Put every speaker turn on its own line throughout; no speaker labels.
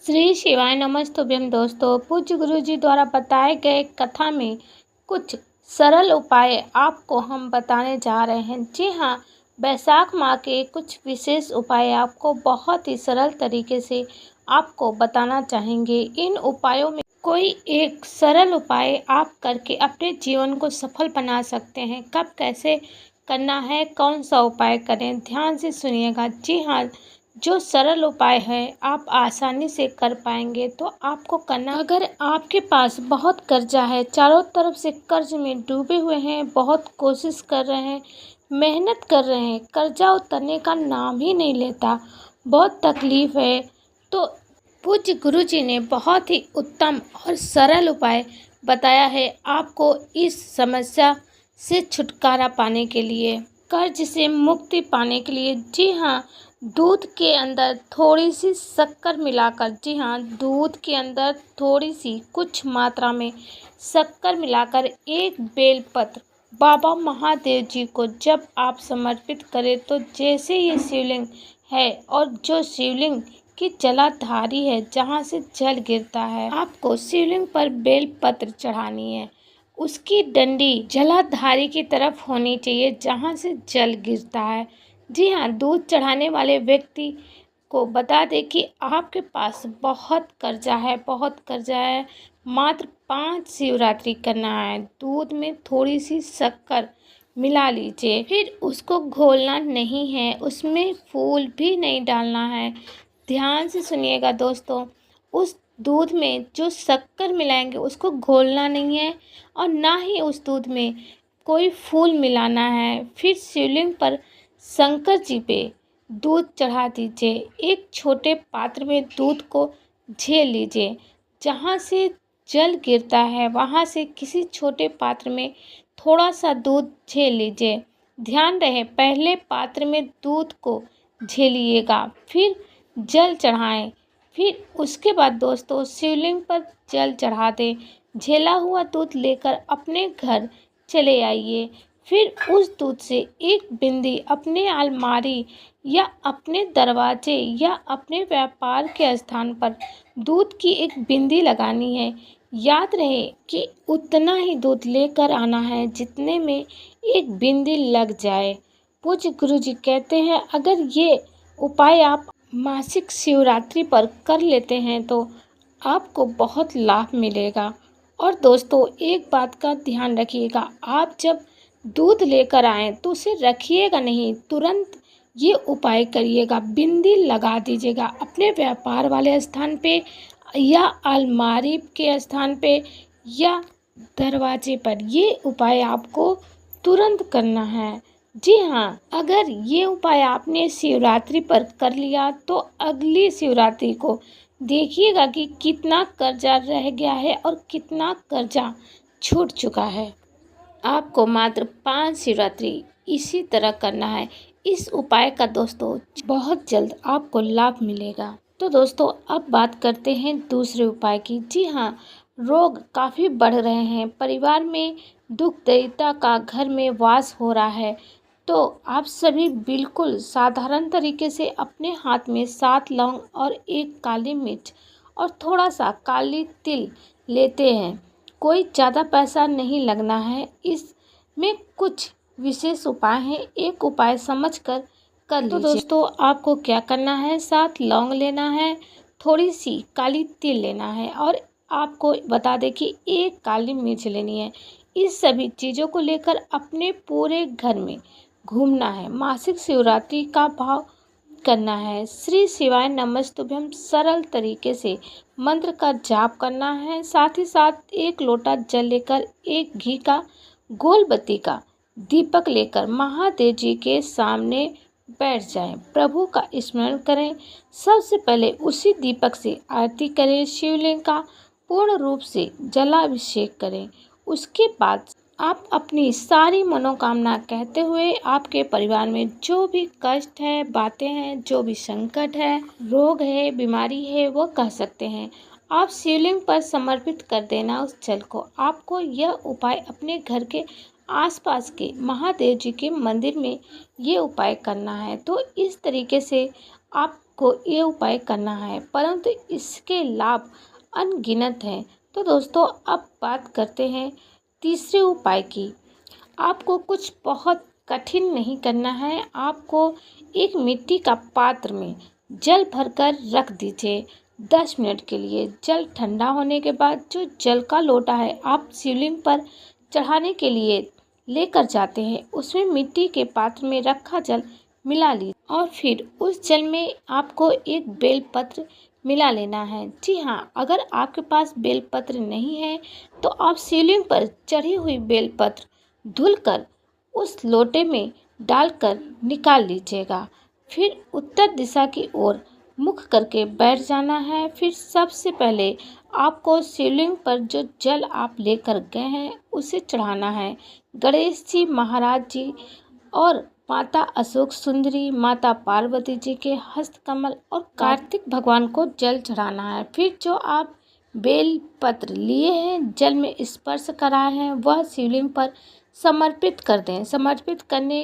श्री शिवाय नमस्तुभ्यम। दोस्तों, पूज्य गुरु जी द्वारा बताए गए कथा में कुछ सरल उपाय आपको हम बताने जा रहे हैं। जी हाँ, बैसाख माह के कुछ विशेष उपाय आपको बहुत ही सरल तरीके से आपको बताना चाहेंगे। इन उपायों में कोई एक सरल उपाय आप करके अपने जीवन को सफल बना सकते हैं। कब कैसे करना है, कौन सा उपाय करें, ध्यान से सुनिएगा। जी हाँ, जो सरल उपाय है आप आसानी से कर पाएंगे। तो आपको करना, अगर आपके पास बहुत कर्जा है, चारों तरफ से कर्ज में डूबे हुए हैं, बहुत कोशिश कर रहे हैं, मेहनत कर रहे हैं, कर्जा उतरने का नाम ही नहीं लेता, बहुत तकलीफ है, तो पूज्य गुरु जी ने बहुत ही उत्तम और सरल उपाय बताया है आपको इस समस्या से छुटकारा पाने के लिए, कर्ज से मुक्ति पाने के लिए। जी हाँ, दूध के अंदर थोड़ी सी शक्कर मिलाकर, जी हाँ, दूध के अंदर थोड़ी सी कुछ मात्रा में शक्कर मिलाकर एक बेलपत्र बाबा महादेव जी को जब आप समर्पित करें, तो जैसे ये शिवलिंग है और जो शिवलिंग की जलाधारी है, जहाँ से जल गिरता है, आपको शिवलिंग पर बेलपत्र चढ़ानी है। उसकी डंडी जलाधारी की तरफ होनी चाहिए जहाँ से जल गिरता है। जी हाँ, दूध चढ़ाने वाले व्यक्ति को बता दें कि आपके पास बहुत कर्जा है, मात्र 5 शिवरात्रि करना है। दूध में थोड़ी सी शक्कर मिला लीजिए, फिर उसको घोलना नहीं है, उसमें फूल भी नहीं डालना है। ध्यान से सुनिएगा दोस्तों, उस दूध में जो शक्कर मिलाएंगे उसको घोलना नहीं है और ना ही उस दूध में कोई फूल मिलाना है। फिर शिवलिंग पर शंकर जी पे दूध चढ़ा दीजिए। एक छोटे पात्र में दूध को झेल लीजिए, जहाँ से जल गिरता है वहाँ से किसी छोटे पात्र में थोड़ा सा दूध झेल लीजिए। ध्यान रहे, पहले पात्र में दूध को झेलिएगा, फिर जल चढ़ाएं। फिर उसके बाद दोस्तों शिवलिंग पर जल चढ़ा दें। झेला हुआ दूध लेकर अपने घर चले आइए। फिर उस दूध से एक बिंदी अपने अलमारी या अपने दरवाजे या अपने व्यापार के स्थान पर दूध की एक बिंदी लगानी है। याद रहे कि उतना ही दूध लेकर आना है जितने में एक बिंदी लग जाए। पूज्य गुरु जी कहते हैं, अगर ये उपाय आप मासिक शिवरात्रि पर कर लेते हैं तो आपको बहुत लाभ मिलेगा। और दोस्तों, एक बात का ध्यान रखिएगा, आप जब दूध लेकर आएँ तो उसे रखिएगा नहीं, तुरंत ये उपाय करिएगा। बिंदी लगा दीजिएगा अपने व्यापार वाले स्थान पे या अलमारी के स्थान पे या दरवाजे पर। ये उपाय आपको तुरंत करना है। जी हाँ, अगर ये उपाय आपने शिवरात्रि पर कर लिया तो अगली शिवरात्रि को देखिएगा कि कितना कर्जा रह गया है और कितना कर्जा छूट चुका है। आपको मात्र 5 शिवरात्रि इसी तरह करना है। इस उपाय का दोस्तों बहुत जल्द आपको लाभ मिलेगा। तो दोस्तों, अब बात करते हैं दूसरे उपाय की। जी हाँ, रोग काफ़ी बढ़ रहे हैं, परिवार में दुख दरिद्रता का घर में वास हो रहा है, तो आप सभी बिल्कुल साधारण तरीके से अपने हाथ में 7 लौंग और 1 काली मिर्च और थोड़ा सा काली तिल लेते हैं। कोई ज़्यादा पैसा नहीं लगना है, इसमें कुछ विशेष उपाय हैं, एक उपाय समझकर कर लीजिए। तो दोस्तों, आपको क्या करना है, 7 लौंग लेना है, थोड़ी सी काली तिल लेना है और आपको बता दें कि 1 काली मिर्च लेनी है। इस सभी चीज़ों को लेकर अपने पूरे घर में घूमना है। मासिक शिवरात्रि का भाव करना है। श्री शिवाय नमस्तुभ्यम सरल तरीके से मंत्र का जाप करना है। साथ ही साथ 1 लोटा जल लेकर 1 घी का गोल बत्ती का दीपक लेकर महादेव जी के सामने बैठ जाएं। प्रभु का स्मरण करें। सबसे पहले उसी दीपक से आरती करें। शिवलिंग का पूर्ण रूप से जलाभिषेक करें। उसके बाद आप अपनी सारी मनोकामना कहते हुए आपके परिवार में जो भी कष्ट है, बातें हैं, जो भी संकट है, रोग है, बीमारी है, वो कह सकते हैं। आप शिवलिंग पर समर्पित कर देना उस जल को। आपको यह उपाय अपने घर के आसपास के महादेव जी के मंदिर में ये उपाय करना है। तो इस तरीके से आप आपको ये उपाय करना है, परंतु इसके लाभ अनगिनत हैं। तो दोस्तों अब बात करते हैं तीसरे उपाय की। आपको कुछ बहुत कठिन नहीं करना है। आपको एक मिट्टी का पात्र में जल भरकर रख दीजिए 10 मिनट के लिए। जल ठंडा होने के बाद जो जल का लोटा है आप शिवलिंग पर चढ़ाने के लिए लेकर जाते हैं, उसमें मिट्टी के पात्र में रखा जल मिला लीजिए और फिर उस जल में आपको एक बेलपत्र मिला लेना है। जी हाँ, अगर आपके पास बेलपत्र नहीं है तो आप शिवलिंग पर चढ़ी हुई बेलपत्र धुलकर उस लोटे में डालकर निकाल लीजिएगा। फिर उत्तर दिशा की ओर मुख करके बैठ जाना है। फिर सबसे पहले आपको शिवलिंग पर जो जल आप लेकर गए हैं उसे चढ़ाना है। गणेश जी महाराज जी और माता अशोक सुंदरी, माता पार्वती जी के हस्तकमल और कार्तिक भगवान को जल चढ़ाना है। फिर जो आप बेल पत्र लिए हैं, जल में स्पर्श कराए हैं, वह शिवलिंग पर समर्पित कर दें। समर्पित करने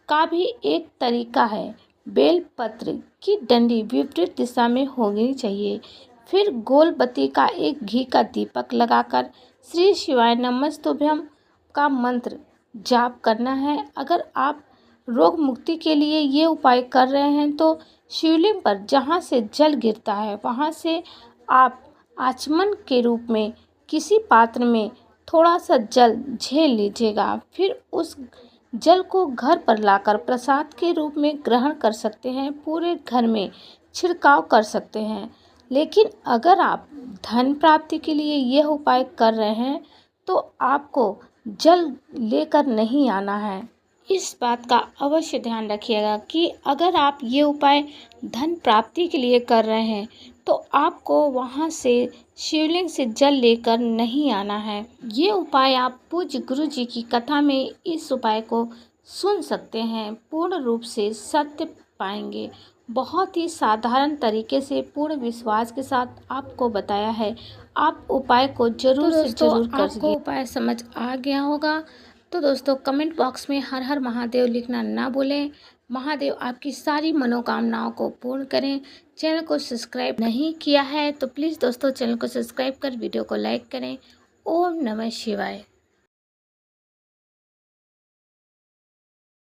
का भी एक तरीका है, बेल पत्र की डंडी विपरीत दिशा में होनी चाहिए। फिर गोल बत्ती का एक घी का दीपक लगाकर श्री शिवाय नमस्तुभ्यम का मंत्र जाप करना है। अगर आप रोग मुक्ति के लिए ये उपाय कर रहे हैं तो शिवलिंग पर जहाँ से जल गिरता है वहाँ से आप आचमन के रूप में किसी पात्र में थोड़ा सा जल झेल लीजिएगा। फिर उस जल को घर पर लाकर प्रसाद के रूप में ग्रहण कर सकते हैं, पूरे घर में छिड़काव कर सकते हैं। लेकिन अगर आप धन प्राप्ति के लिए यह उपाय कर रहे हैं तो आपको जल लेकर नहीं आना है। इस बात का अवश्य ध्यान रखिएगा कि अगर आप ये उपाय धन प्राप्ति के लिए कर रहे हैं तो आपको वहाँ से शिवलिंग से जल लेकर नहीं आना है। ये उपाय आप पूज्य गुरु जी की कथा में इस उपाय को सुन सकते हैं, पूर्ण रूप से सत्य पाएंगे। बहुत ही साधारण तरीके से पूर्ण विश्वास के साथ आपको बताया है। आप उपाय को जरूर से जरूर कर आपको उपाय समझ आ गया होगा। तो दोस्तों कमेंट बॉक्स में हर हर महादेव लिखना ना भूलें। महादेव आपकी सारी मनोकामनाओं को पूर्ण करें। चैनल को सब्सक्राइब नहीं किया है तो प्लीज़ दोस्तों चैनल को सब्सक्राइब कर वीडियो को लाइक करें। ओम नमः शिवाय।